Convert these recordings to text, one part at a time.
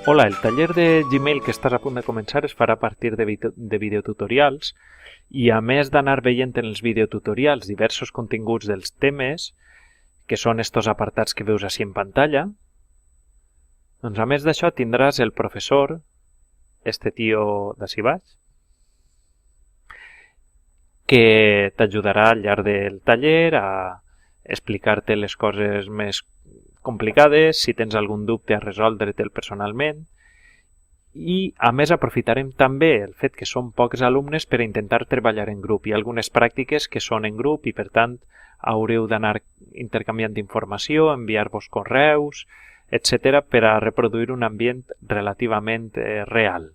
Hola, el taller de Gmail que estàs a punt de començar es farà a partir de videotutorials i a més d'anar veient en els videotutorials diversos continguts dels temes, que són estos apartats que veus així en pantalla, doncs a més d'això tindràs el professor, este tio d'ací baix, que t'ajudarà al llarg del taller a explicar-te les coses més complicades, si tens algun dubte a resoldre-te'l personalment, i a més aprofitarem també el fet que són pocs alumnes per a intentar treballar en grup. Hi ha algunes pràctiques que són en grup i per tant haureu d'anar intercanviant informació, enviar-vos correus, etc. per a reproduir un ambient relativament real.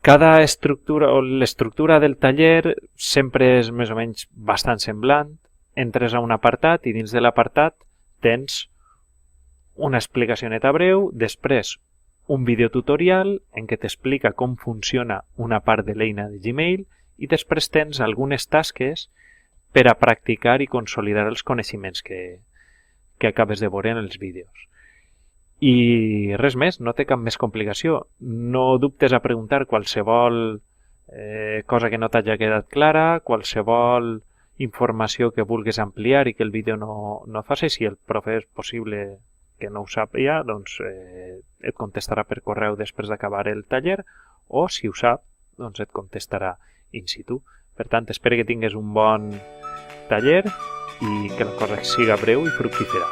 Cada estructura o l'estructura del taller sempre és més o menys bastant semblant. Entres a un apartat i dins de l'apartat tens una explicacioneta breu, després un videotutorial en què t'explica com funciona una part de l'eina de Gmail i després tens algunes tasques per a practicar i consolidar els coneixements que acabes de veure en els vídeos. I res més, no té cap més complicació. No dubtes a preguntar qualsevol cosa que no t'hagi quedat clara, qualsevol informació que vulguis ampliar i que el vídeo no faci. Si el profe és possible que no ho sàpiga, doncs et contestarà per correu després d'acabar el taller, o si ho sap, doncs et contestarà in situ. Per tant, espero que tinguis un bon taller i que la cosa siga breu i fructífera.